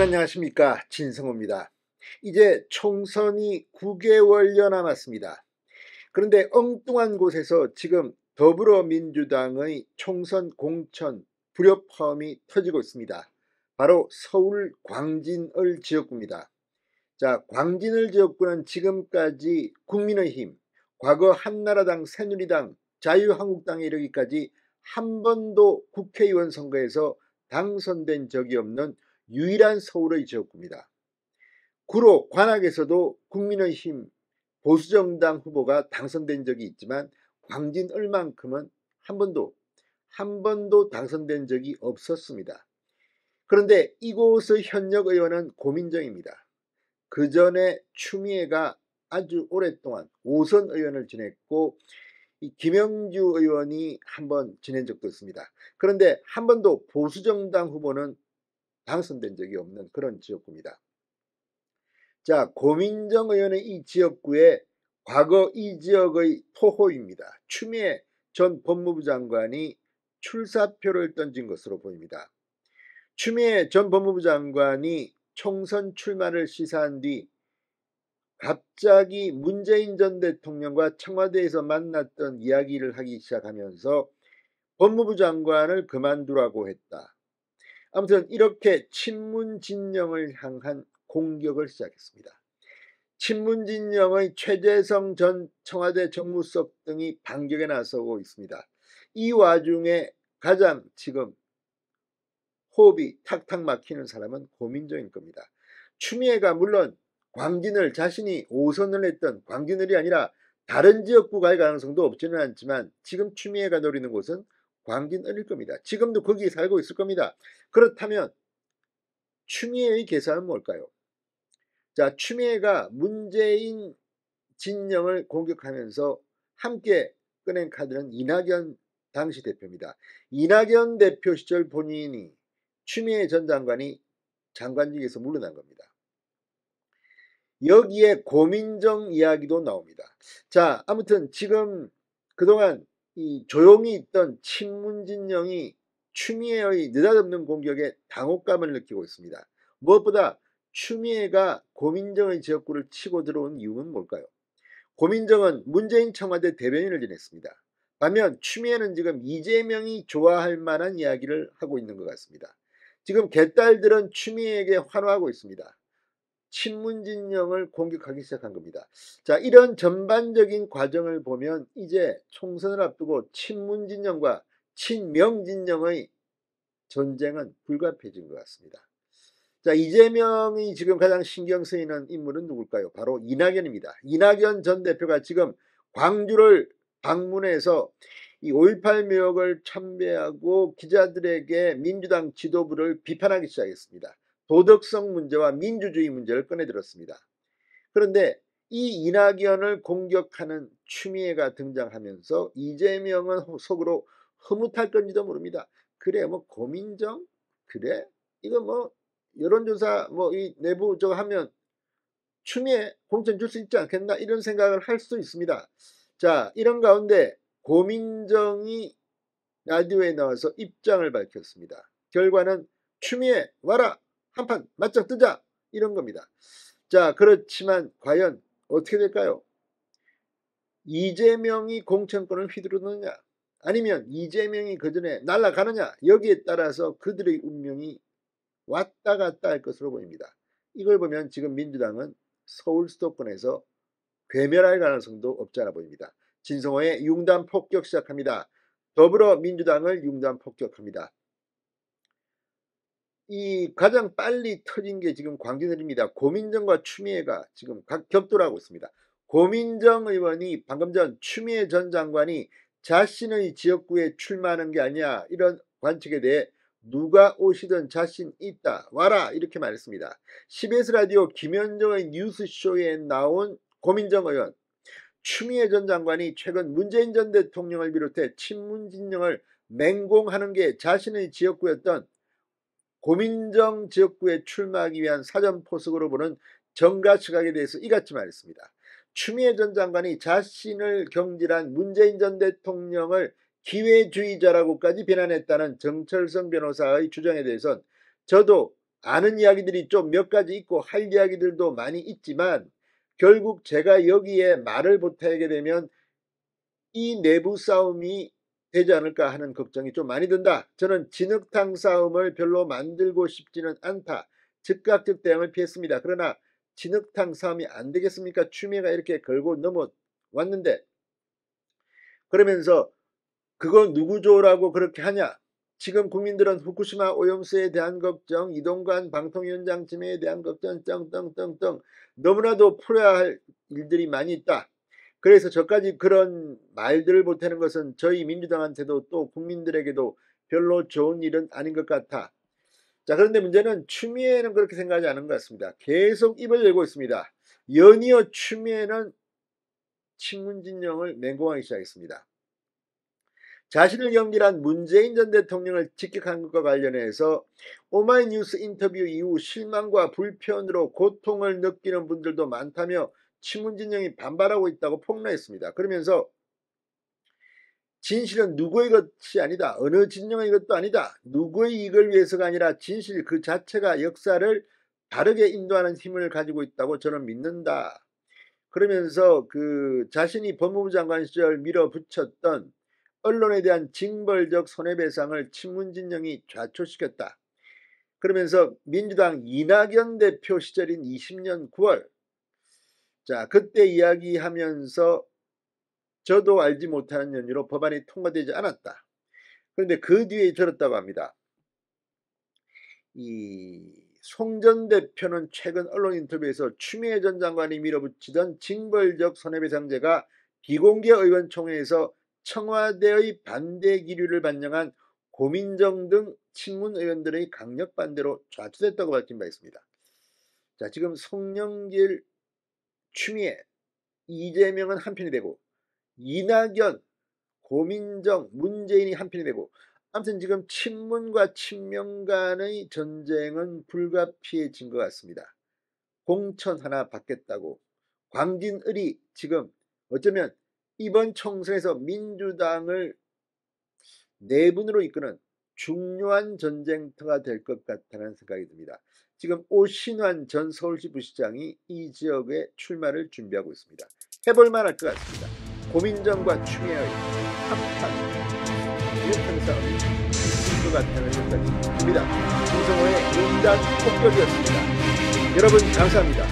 안녕하십니까, 진성호입니다. 이제 총선이 9개월여 남았습니다. 그런데 엉뚱한 곳에서 지금 더불어민주당의 총선 공천 불협화음이 터지고 있습니다. 바로 서울 광진을 지역구입니다. 자, 광진을 지역구는 지금까지 국민의힘, 과거 한나라당, 새누리당, 자유한국당에 이르기까지 한 번도 국회의원 선거에서 당선된 적이 없는 유일한 서울의 지역구입니다. 구로 관악에서도 국민의힘 보수정당 후보가 당선된 적이 있지만 광진을만큼은 한 번도 당선된 적이 없었습니다. 그런데 이곳의 현역 의원은 고민정입니다. 그 전에 추미애가 아주 오랫동안 5선 의원을 지냈고 김영주 의원이 한 번 지낸 적도 있습니다. 그런데 한 번도 보수정당 후보는 당선된 적이 없는 그런 지역구입니다. 자, 고민정 의원의 이 지역구에 과거 이 지역의 토호입니다. 추미애 전 법무부 장관이 출사표를 던진 것으로 보입니다. 추미애 전 법무부 장관이 총선 출마를 시사한 뒤 갑자기 문재인 전 대통령과 청와대에서 만났던 이야기를 하기 시작하면서 법무부 장관을 그만두라고 했다. 아무튼 이렇게 친문 진영을 향한 공격을 시작했습니다. 친문 진영의 최재성 전 청와대 정무수석 등이 반격에 나서고 있습니다. 이 와중에 가장 지금 호흡이 탁탁 막히는 사람은 고민정일 겁니다. 추미애가 물론 광진을 자신이 5선을 했던 광진을이 아니라 다른 지역구 갈 가능성도 없지는 않지만 지금 추미애가 노리는 곳은 광진을일 겁니다. 지금도 거기 살고 있을 겁니다. 그렇다면 추미애의 계산은 뭘까요? 자, 추미애가 문재인 진영을 공격하면서 함께 꺼낸 카드는 이낙연 당시 대표입니다. 이낙연 대표 시절 본인이 추미애 전 장관이 장관직에서 물러난 겁니다. 여기에 고민정 이야기도 나옵니다. 자, 아무튼 지금 그동안 이 조용히 있던 친문 진영이 추미애의 느닷없는 공격에 당혹감을 느끼고 있습니다. 무엇보다 추미애가 고민정의 지역구를 치고 들어온 이유는 뭘까요? 고민정은 문재인 청와대 대변인을 지냈습니다. 반면 추미애는 지금 이재명이 좋아할 만한 이야기를 하고 있는 것 같습니다. 지금 개딸들은 추미애에게 환호하고 있습니다. 친문 진영을 공격하기 시작한 겁니다. 자, 이런 전반적인 과정을 보면 이제 총선을 앞두고 친문 진영과 친명 진영의 전쟁은 불가피해진 것 같습니다. 자, 이재명이 지금 가장 신경 쓰이는 인물은 누굴까요? 바로 이낙연입니다. 이낙연 전 대표가 지금 광주를 방문해서 이 5.18 묘역을 참배하고 기자들에게 민주당 지도부를 비판하기 시작했습니다. 도덕성 문제와 민주주의 문제를 꺼내들었습니다. 그런데 이 이낙연을 공격하는 추미애가 등장하면서 이재명은 속으로 흐뭇할 건지도 모릅니다. 그래, 뭐 고민정? 그래? 이거 뭐 여론조사 뭐 이 내부 저거 하면 추미애 공천 줄 수 있지 않겠나 이런 생각을 할 수도 있습니다. 자, 이런 가운데 고민정이 라디오에 나와서 입장을 밝혔습니다. 결과는 추미애 와라, 한판 맞짱 뜨자, 이런 겁니다. 자, 그렇지만 과연 어떻게 될까요? 이재명이 공천권을 휘두르느냐 아니면 이재명이 그전에 날아가느냐, 여기에 따라서 그들의 운명이 왔다 갔다 할 것으로 보입니다. 이걸 보면 지금 민주당은 서울 수도권에서 괴멸할 가능성도 없지 않아 보입니다. 진성호의 융단 폭격 시작합니다. 더불어민주당을 융단 폭격합니다. 이 가장 빨리 터진 게 지금 광진을입니다. 고민정과 추미애가 지금 격돌하고 있습니다. 고민정 의원이 방금 전 추미애 전 장관이 자신의 지역구에 출마하는 게 아니야, 이런 관측에 대해 누가 오시든 자신 있다, 와라, 이렇게 말했습니다. CBS 라디오 김현정의 뉴스쇼에 나온 고민정 의원, 추미애 전 장관이 최근 문재인 전 대통령을 비롯해 친문 진영을 맹공하는 게 자신의 지역구였던 고민정 지역구에 출마하기 위한 사전포석으로 보는 정가 시각에 대해서 이같이 말했습니다. 추미애 전 장관이 자신을 경질한 문재인 전 대통령을 기회주의자라고까지 비난했다는 정철성 변호사의 주장에 대해서는 저도 아는 이야기들이 좀 몇 가지 있고 할 이야기들도 많이 있지만 결국 제가 여기에 말을 못하게 되면 이 내부 싸움이 되지 않을까 하는 걱정이 좀 많이 든다. 저는 진흙탕 싸움을 별로 만들고 싶지는 않다. 즉각적 대응을 피했습니다. 그러나 진흙탕 싸움이 안 되겠습니까? 추미애가 이렇게 걸고 넘어왔는데, 그러면서 그건 누구 좋으라고 그렇게 하냐? 지금 국민들은 후쿠시마 오염수에 대한 걱정, 이동관 방통위원장 지명에 대한 걱정, 떵떵떵떵 너무나도 풀어야 할 일들이 많이 있다. 그래서 저까지 그런 말들을 보태는 것은 저희 민주당한테도 또 국민들에게도 별로 좋은 일은 아닌 것 같아. 자, 그런데 문제는 추미애는 그렇게 생각하지 않은 것 같습니다. 계속 입을 열고 있습니다. 연이어 추미애는 친문진영을 맹공하기 시작했습니다. 자신을 경질한 문재인 전 대통령을 직격한 것과 관련해서 오마이뉴스 인터뷰 이후 실망과 불편으로 고통을 느끼는 분들도 많다며 친문진영이 반발하고 있다고 폭로했습니다. 그러면서 진실은 누구의 것이 아니다. 어느 진영의 것도 아니다. 누구의 이익을 위해서가 아니라 진실 그 자체가 역사를 다르게 인도하는 힘을 가지고 있다고 저는 믿는다. 그러면서 그 자신이 법무부 장관 시절 밀어붙였던 언론에 대한 징벌적 손해배상을 친문진영이 좌초시켰다. 그러면서 민주당 이낙연 대표 시절인 20년 9월, 자 그때 이야기하면서 저도 알지 못하는 연유로 법안이 통과되지 않았다. 그런데 그 뒤에 들었다고 합니다. 이 송 전 대표는 최근 언론 인터뷰에서 추미애 전 장관이 밀어붙이던 징벌적 손해배상제가 비공개 의원총회에서 청와대의 반대 기류를 반영한 고민정 등 친문 의원들의 강력 반대로 좌초됐다고 밝힌 바 있습니다. 자, 지금 송영길, 추미애, 이재명은 한편이 되고 이낙연, 고민정, 문재인이 한편이 되고 아무튼 지금 친문과 친명 간의 전쟁은 불가피해진 것 같습니다. 공천 하나 받겠다고 광진을이 지금 어쩌면 이번 총선에서 민주당을 내분으로 이끄는 중요한 전쟁터가 될 것 같다는 생각이 듭니다. 지금 오신환 전 서울시 부시장이 이 지역에 출마를 준비하고 있습니다. 해볼만 할 것 같습니다. 고민정과 추미애의 한판 이렇게 싸움이 있을 것 같다는 생각이 듭니다. 김성호의 용단 폭격이었습니다. 여러분 감사합니다.